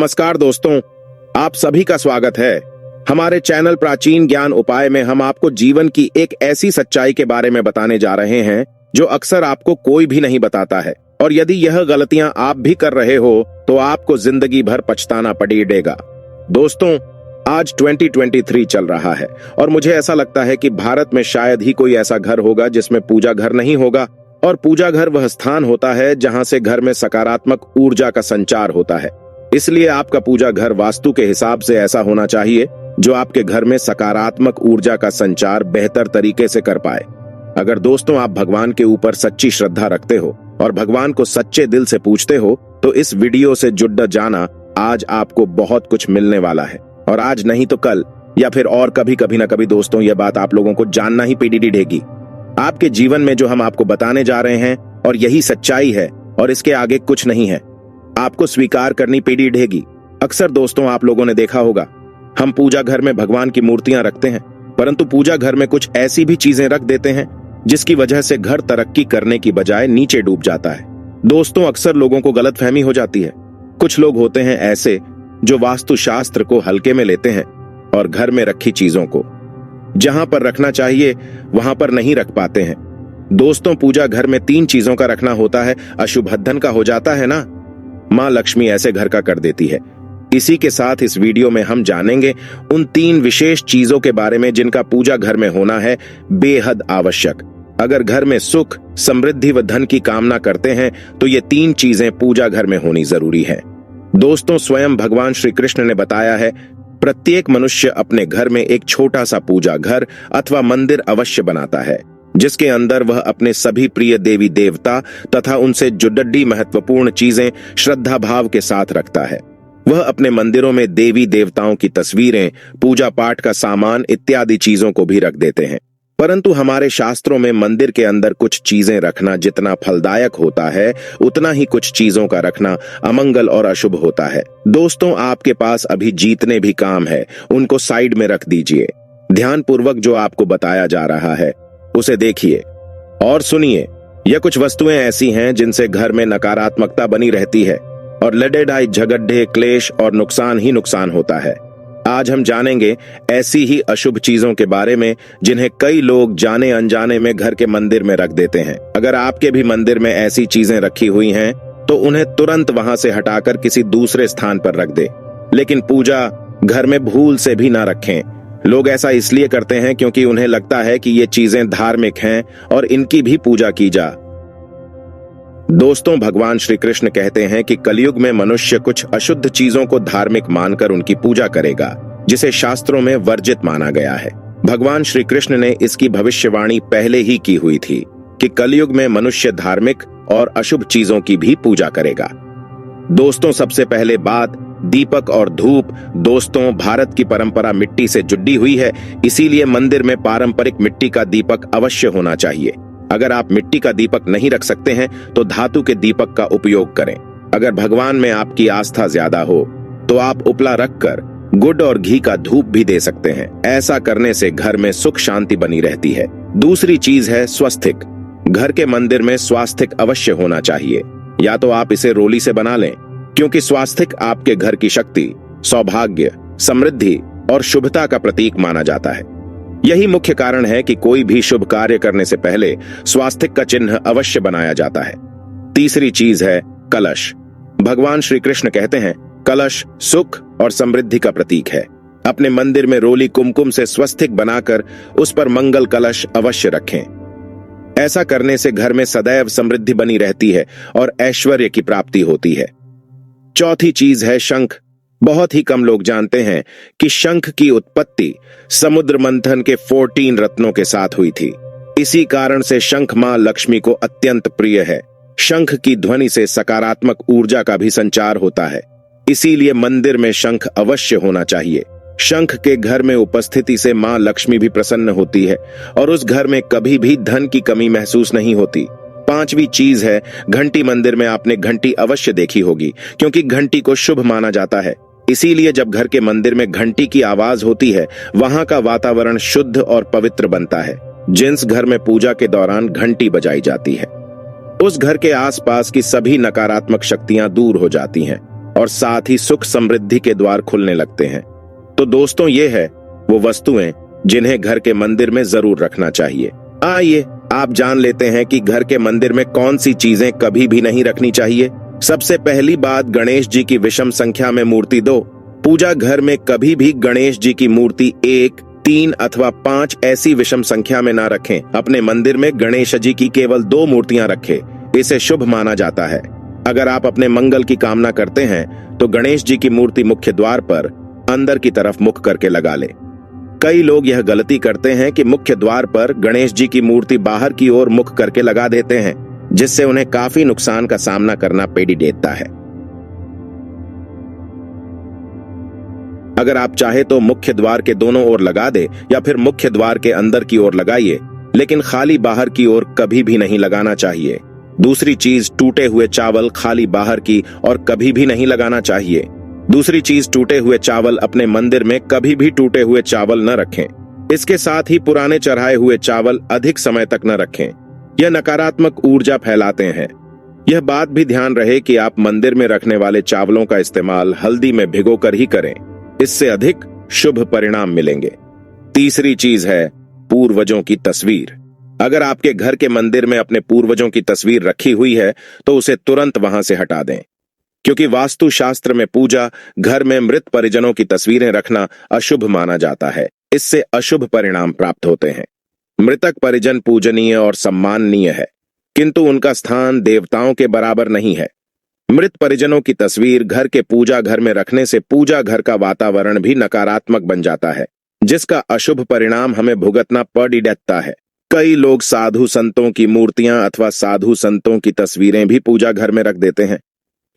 नमस्कार दोस्तों, आप सभी का स्वागत है। हमारे चैनल प्राचीन ज्ञान उपाय में हम आपको जीवन की एक ऐसी सच्चाई के बारे में बताने जा रहे हैं जो अक्सर आपको कोई भी नहीं बताता है, और यदि यह गलतियां आप भी कर रहे हो तो आपको जिंदगी भर पछताना पड़ेगा। दोस्तों, आज 2023 चल रहा है और मुझे ऐसा लगता है कि भारत में शायद ही कोई ऐसा घर होगा जिसमें पूजा घर नहीं होगा। और पूजा घर वह स्थान होता है जहां से घर में सकारात्मक ऊर्जा का संचार होता है। इसलिए आपका पूजा घर वास्तु के हिसाब से ऐसा होना चाहिए जो आपके घर में सकारात्मक ऊर्जा का संचार बेहतर तरीके से कर पाए। अगर दोस्तों आप भगवान के ऊपर सच्ची श्रद्धा रखते हो और भगवान को सच्चे दिल से पूछते हो तो इस वीडियो से जुड़ जाना। आज आपको बहुत कुछ मिलने वाला है, और आज नहीं तो कल या फिर और कभी ना कभी दोस्तों यह बात आप लोगों को जानना ही पड़ेगी। आपके जीवन में जो हम आपको बताने जा रहे हैं और यही सच्चाई है और इसके आगे कुछ नहीं है, आपको स्वीकार करनी पड़ेगी। अक्सर दोस्तों आप लोगों ने देखा होगा, हम पूजा घर में भगवान की मूर्तियां रखते हैं, परंतु पूजा घर में कुछ ऐसी भी चीजें रख देते हैं जिसकी वजह से घर तरक्की करने की बजाय नीचे डूब जाता है। दोस्तों, अक्सर लोगों को गलतफहमी हो जाती है। कुछ लोग होते हैं ऐसे जो वास्तुशास्त्र को हल्के में लेते हैं और घर में रखी चीजों को जहां पर रखना चाहिए वहां पर नहीं रख पाते हैं। दोस्तों, पूजा घर में 3 चीजों का रखना होता है। अशुभद्धन का हो जाता है ना, मां लक्ष्मी ऐसे घर का कर देती है। इसी के साथ इस वीडियो में हम जानेंगे उन 3 विशेष चीजों के बारे में जिनका पूजा घर में होना है बेहद आवश्यक। अगर घर में सुख, समृद्धि व धन की कामना करते हैं तो ये 3 चीजें पूजा घर में होनी जरूरी है। दोस्तों, स्वयं भगवान श्री कृष्ण ने बताया है, प्रत्येक मनुष्य अपने घर में एक छोटा सा पूजा घर अथवा मंदिर अवश्य बनाता है, जिसके अंदर वह अपने सभी प्रिय देवी देवता तथा उनसे जुड़ी महत्वपूर्ण चीजें श्रद्धा भाव के साथ रखता है। वह अपने मंदिरों में देवी देवताओं की तस्वीरें, पूजा पाठ का सामान इत्यादि चीजों को भी रख देते हैं। परंतु हमारे शास्त्रों में मंदिर के अंदर कुछ चीजें रखना जितना फलदायक होता है, उतना ही कुछ चीजों का रखना अमंगल और अशुभ होता है। दोस्तों, आपके पास अभी जितने भी काम है उनको साइड में रख दीजिए। ध्यानपूर्वक जो आपको बताया जा रहा है उसे देखिए और सुनिए। यह कुछ वस्तुएं ऐसी हैं जिनसे घर में नकारात्मकता बनी रहती है और लड़ाई झगड़े, क्लेश और नुकसान ही नुकसान होता है। आज हम जानेंगे ऐसी ही अशुभ चीजों के बारे में जिन्हें कई लोग जाने अनजाने में घर के मंदिर में रख देते हैं। अगर आपके भी मंदिर में ऐसी चीजें रखी हुई हैं तो उन्हें तुरंत वहां से हटाकर किसी दूसरे स्थान पर रख दे, लेकिन पूजा घर में भूल से भी ना रखें। लोग ऐसा इसलिए करते हैं क्योंकि उन्हें लगता है कि ये चीजें धार्मिक हैं और इनकी भी पूजा की जा। दोस्तों, भगवान श्री कृष्ण कहते हैं कि कलयुग में मनुष्य कुछ अशुद्ध चीजों को धार्मिक मानकर उनकी पूजा करेगा, जिसे शास्त्रों में वर्जित माना गया है। भगवान श्री कृष्ण ने इसकी भविष्यवाणी पहले ही की हुई थी कि कलयुग में मनुष्य धार्मिक और अशुभ चीजों की भी पूजा करेगा। दोस्तों, सबसे पहले बात दीपक और धूप। दोस्तों, भारत की परंपरा मिट्टी से जुड़ी हुई है, इसीलिए मंदिर में पारंपरिक मिट्टी का दीपक अवश्य होना चाहिए। अगर आप मिट्टी का दीपक नहीं रख सकते हैं तो धातु के दीपक का उपयोग करें। अगर भगवान में आपकी आस्था ज्यादा हो तो आप उपला रखकर गुड़ और घी का धूप भी दे सकते हैं। ऐसा करने से घर में सुख शांति बनी रहती है। दूसरी चीज है स्वास्तिक। घर के मंदिर में स्वास्तिक अवश्य होना चाहिए, या तो आप इसे रोली से बना लें, क्योंकि स्वास्तिक आपके घर की शक्ति, सौभाग्य, समृद्धि और शुभता का प्रतीक माना जाता है। यही मुख्य कारण है कि कोई भी शुभ कार्य करने से पहले स्वास्तिक का चिन्ह अवश्य बनाया जाता है। तीसरी चीज है कलश। भगवान श्री कृष्ण कहते हैं, कलश सुख और समृद्धि का प्रतीक है। अपने मंदिर में रोली कुमकुम से स्वस्तिक बनाकर उस पर मंगल कलश अवश्य रखें। ऐसा करने से घर में सदैव समृद्धि बनी रहती है और ऐश्वर्य की प्राप्ति होती है। चौथी चीज है शंख। बहुत ही कम लोग जानते हैं कि शंख की उत्पत्ति समुद्र मंथन के 14 रत्नों के साथ हुई थी। इसी कारण से शंख मां लक्ष्मी को अत्यंत प्रिय है। शंख की ध्वनि से सकारात्मक ऊर्जा का भी संचार होता है, इसीलिए मंदिर में शंख अवश्य होना चाहिए। शंख के घर में उपस्थिति से मां लक्ष्मी भी प्रसन्न होती है और उस घर में कभी भी धन की कमी महसूस नहीं होती। 5वीं चीज है घंटी। मंदिर में आपने घंटी अवश्य देखी होगी, क्योंकि घंटी को शुभ माना जाता है। इसीलिए जब घर के मंदिर में घंटी की आवाज होती है, वहां का वातावरण शुद्ध और पवित्र बनता है। जिस घर में पूजा के दौरान घंटी बजाई जाती है, उस घर के आसपास की सभी नकारात्मक शक्तियां दूर हो जाती हैं। और साथ ही सुख समृद्धि के द्वार खुलने लगते हैं। तो दोस्तों, ये है वो वस्तुएं जिन्हें घर के मंदिर में जरूर रखना चाहिए। आइए आप जान लेते हैं कि घर के मंदिर में कौन सी चीजें कभी भी नहीं रखनी चाहिए। सबसे पहली बात, गणेश जी की विषम संख्या में मूर्ति 2। पूजा घर में कभी भी गणेश जी की मूर्ति 1, 3 अथवा 5 ऐसी विषम संख्या में ना रखें। अपने मंदिर में गणेश जी की केवल 2 मूर्तियां रखें, इसे शुभ माना जाता है। अगर आप अपने मंगल की कामना करते हैं तो गणेश जी की मूर्ति मुख्य द्वार पर अंदर की तरफ मुख करके लगा ले। कई लोग यह गलती करते हैं कि मुख्य द्वार पर गणेश जी की मूर्ति बाहर की ओर मुख करके लगा देते हैं, जिससे उन्हें काफी नुकसान का सामना करना पड़ी देता है। अगर आप चाहे तो मुख्य द्वार के दोनों ओर लगा दे या फिर मुख्य द्वार के अंदर की ओर लगाइए, लेकिन खाली बाहर की ओर कभी भी नहीं लगाना चाहिए। दूसरी चीज, टूटे हुए चावल खाली बाहर की और कभी भी नहीं लगाना चाहिए। दूसरी चीज, टूटे हुए चावल अपने मंदिर में कभी भी टूटे हुए चावल न रखें। इसके साथ ही पुराने चढ़ाए हुए चावल अधिक समय तक न रखें, यह नकारात्मक ऊर्जा फैलाते हैं। यह बात भी ध्यान रहे कि आप मंदिर में रखने वाले चावलों का इस्तेमाल हल्दी में भिगोकर ही करें, इससे अधिक शुभ परिणाम मिलेंगे। तीसरी चीज है पूर्वजों की तस्वीर। अगर आपके घर के मंदिर में अपने पूर्वजों की तस्वीर रखी हुई है तो उसे तुरंत वहां से हटा दें, क्योंकि वास्तु शास्त्र में पूजा घर में मृत परिजनों की तस्वीरें रखना अशुभ माना जाता है। इससे अशुभ परिणाम प्राप्त होते हैं। मृतक परिजन पूजनीय और सम्माननीय है, किंतु उनका स्थान देवताओं के बराबर नहीं है। मृत परिजनों की तस्वीर घर के पूजा घर में रखने से पूजा घर का वातावरण भी नकारात्मक बन जाता है, जिसका अशुभ परिणाम हमें भुगतना पड़ देता है। कई लोग साधु संतों की मूर्तियां अथवा साधु संतों की तस्वीरें भी पूजा घर में रख देते हैं,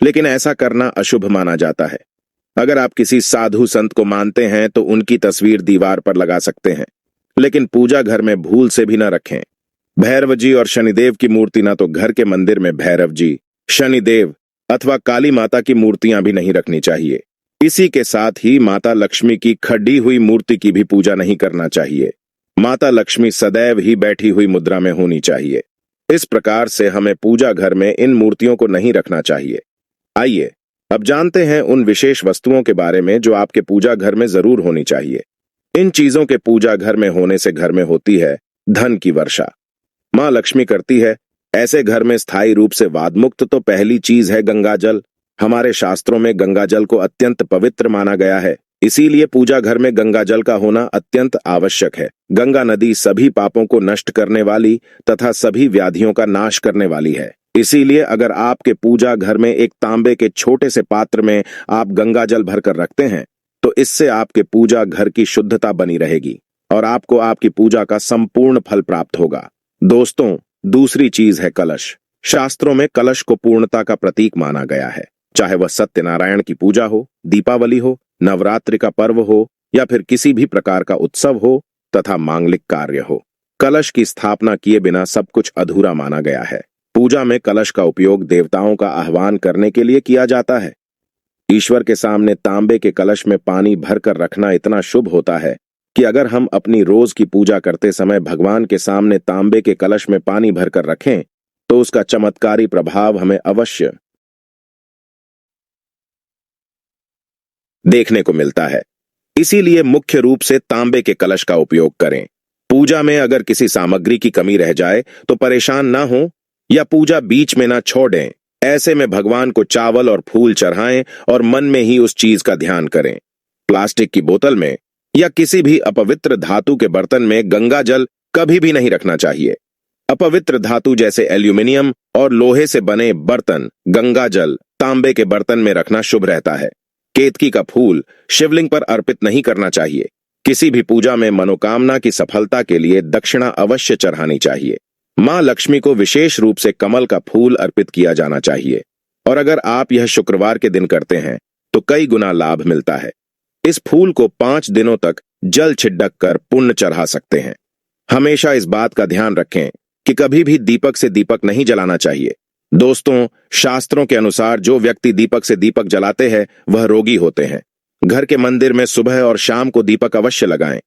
लेकिन ऐसा करना अशुभ माना जाता है। अगर आप किसी साधु संत को मानते हैं तो उनकी तस्वीर दीवार पर लगा सकते हैं, लेकिन पूजा घर में भूल से भी न रखें। भैरव जी और शनिदेव की मूर्ति ना तो घर के मंदिर में भैरव जी, शनिदेव अथवा काली माता की मूर्तियां भी नहीं रखनी चाहिए। इसी के साथ ही माता लक्ष्मी की खड़ी हुई मूर्ति की भी पूजा नहीं करना चाहिए। माता लक्ष्मी सदैव ही बैठी हुई मुद्रा में होनी चाहिए। इस प्रकार से हमें पूजा घर में इन मूर्तियों को नहीं रखना चाहिए। आइए अब जानते हैं उन विशेष वस्तुओं के बारे में जो आपके पूजा घर में जरूर होनी चाहिए। इन चीजों के पूजा घर में होने से घर में होती है धन की वर्षा। मां लक्ष्मी करती है ऐसे घर में स्थायी रूप से वादमुक्त। तो पहली चीज है गंगा जल। हमारे शास्त्रों में गंगा जल को अत्यंत पवित्र माना गया है, इसीलिए पूजा घर में गंगा जल का होना अत्यंत आवश्यक है। गंगा नदी सभी पापों को नष्ट करने वाली तथा सभी व्याधियों का नाश करने वाली है। इसीलिए अगर आपके पूजा घर में एक तांबे के छोटे से पात्र में आप गंगा जल भरकर रखते हैं तो इससे आपके पूजा घर की शुद्धता बनी रहेगी और आपको आपकी पूजा का संपूर्ण फल प्राप्त होगा। दोस्तों, दूसरी चीज है कलश। शास्त्रों में कलश को पूर्णता का प्रतीक माना गया है। चाहे वह सत्यनारायण की पूजा हो, दीपावली हो, नवरात्रि का पर्व हो या फिर किसी भी प्रकार का उत्सव हो तथा मांगलिक कार्य हो, कलश की स्थापना किए बिना सब कुछ अधूरा माना गया है। पूजा में कलश का उपयोग देवताओं का आह्वान करने के लिए किया जाता है। ईश्वर के सामने तांबे के कलश में पानी भरकर रखना इतना शुभ होता है कि अगर हम अपनी रोज की पूजा करते समय भगवान के सामने तांबे के कलश में पानी भरकर रखें तो उसका चमत्कारी प्रभाव हमें अवश्य देखने को मिलता है। इसीलिए मुख्य रूप से तांबे के कलश का उपयोग करें। पूजा में अगर किसी सामग्री की कमी रह जाए तो परेशान ना हो या पूजा बीच में ना छोड़ें। ऐसे में भगवान को चावल और फूल चढ़ाएं और मन में ही उस चीज का ध्यान करें। प्लास्टिक की बोतल में या किसी भी अपवित्र धातु के बर्तन में गंगा जल कभी भी नहीं रखना चाहिए। अपवित्र धातु जैसे एल्यूमिनियम और लोहे से बने बर्तन गंगा जल तांबे के बर्तन में रखना शुभ रहता है। केतकी का फूल शिवलिंग पर अर्पित नहीं करना चाहिए। किसी भी पूजा में मनोकामना की सफलता के लिए दक्षिणा अवश्य चढ़ानी चाहिए। मां लक्ष्मी को विशेष रूप से कमल का फूल अर्पित किया जाना चाहिए और अगर आप यह शुक्रवार के दिन करते हैं तो कई गुना लाभ मिलता है। इस फूल को 5 दिनों तक जल छिड़क कर पुण्य चढ़ा सकते हैं। हमेशा इस बात का ध्यान रखें कि कभी भी दीपक से दीपक नहीं जलाना चाहिए। दोस्तों, शास्त्रों के अनुसार जो व्यक्ति दीपक से दीपक जलाते हैं वह रोगी होते हैं। घर के मंदिर में सुबह और शाम को दीपक अवश्य लगाएं।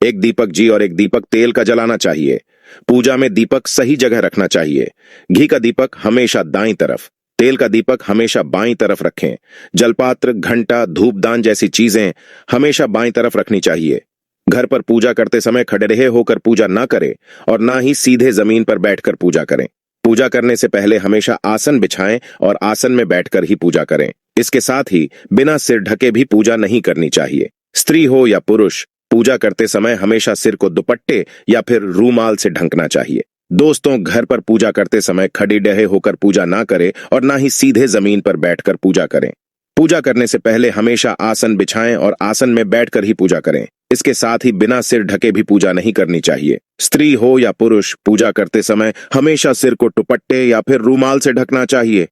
एक दीपक घी और एक दीपक तेल का जलाना चाहिए। पूजा में दीपक सही जगह रखना चाहिए। घी का दीपक हमेशा दाईं तरफ तेल का दीपक हमेशा बाईं तरफ रखें। जलपात्र, घंटा, धूपदान जैसी चीजें हमेशा बाईं तरफ रखनी चाहिए। घर पर पूजा करते समय खड़े होकर पूजा ना करें और ना ही सीधे जमीन पर बैठकर पूजा करें। पूजा करने से पहले हमेशा आसन बिछाएं और आसन में बैठकर ही पूजा करें। इसके साथ ही बिना सिर ढके भी पूजा नहीं करनी चाहिए। स्त्री हो या पुरुष, पूजा करते समय हमेशा सिर को दुपट्टे या फिर रूमाल से ढकना चाहिए। दोस्तों, घर पर पूजा करते समय खड़े होकर पूजा ना करें और ना ही सीधे जमीन पर बैठकर पूजा करें। पूजा करने से पहले हमेशा आसन बिछाएं और आसन में बैठकर ही पूजा करें। इसके साथ ही बिना सिर ढके भी पूजा नहीं करनी चाहिए। स्त्री हो या पुरुष, पूजा करते समय हमेशा सिर को दुपट्टे या फिर रूमाल से ढकना चाहिए।